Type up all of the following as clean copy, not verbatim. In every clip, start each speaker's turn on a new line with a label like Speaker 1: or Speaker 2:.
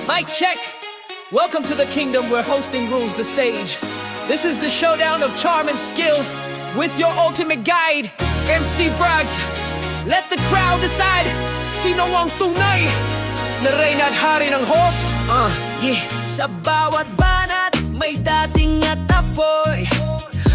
Speaker 1: Mic check. Welcome to the kingdom where hosting rules the stage. This is the showdown of charm and skill with your ultimate guide, MC Brags. Let the crowd decide sino ang tunay na reyna at hari ng host.
Speaker 2: Sa bawat banat may dating at apoy.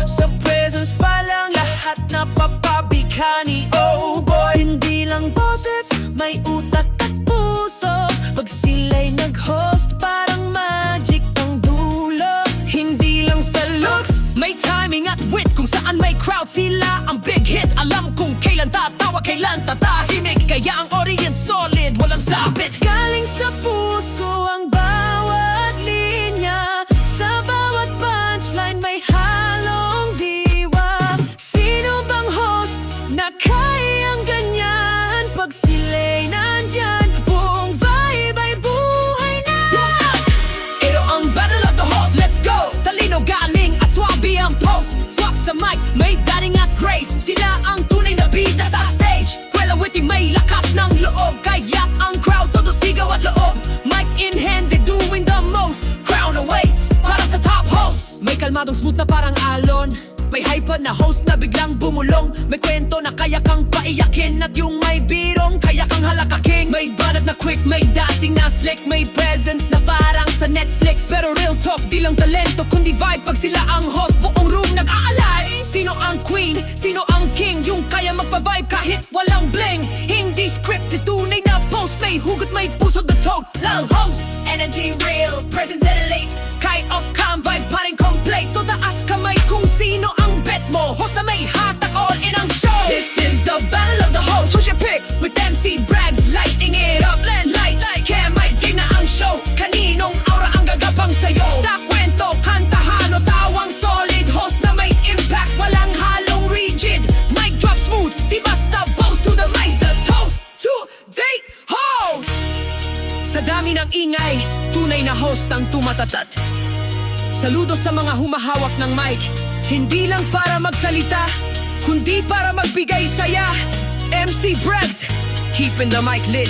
Speaker 2: Sa presence pa lang lahat na papabighani. Oh boy, hindi lang boses, may utak at puso. Pag sila'y nag-host, parang magic ang dulo. Hindi lang sa looks, may timing at wit. Kung saan may crowd, sila ang big hit. Alam kung kailan tatawa, kailan tatahimik. Kaya ang audience solid, walang sabit. Galing sa puso ang bawat linya. Sa bawat punchline may halong diwa. Sino bang host na kayang ganyan? Pag sila'y nandyan, buong vibe ay buhay na. Ito ang battle of the host, let's go! Talino galing at swabe ang post. Swak sa mic, may dating at grace. Sila ang tunay na bida sa stage. Kwela witty, may lakas ng loob. Kaya ang crowd todo sigaw at loob. Mic in hand, they doing the most. Crown awaits para sa top host. May kalmadong smooth na parang alon. May hype na host na biglang bumulong. May kwento na kaya kang paiyakin. At yung may birong kaya kang halakaking. May banat na quick, may dating na slick. May presence na parang sa Netflix. Pero real talk, di lang talento kundi vibe. Pag sila ang host, buong room nag-aalay. Sino ang queen, sino ang king? Yung kaya magpa-vibe kahit walang bling. Hindi scripted, tunay na post. May hugot, may puso, the toad lang host. Energy real, presence elite. Kahit off-cam, vibe pa rin complete. So taas kamay kung sino ang bet mo. Host na may hatak, all in ang show. This is the battle of the host. Who's your pick? With MC Brags, lighting it up. Land lights, cam, mic, game na ang show. Kaninong aura ang gagapang sayo? Sa kwento, kantahan o tawang solid. Host na may impact, walang halong rigid. Mic drop smooth, di basta boast. To the mics, the toast to the host. Sa dami ng ingay, tunay na host ang tumatatat. Saludo sa mga humahawak ng mic. Hindi lang para magsalita, kundi para magbigay saya. MC Brags, keeping the mic lit.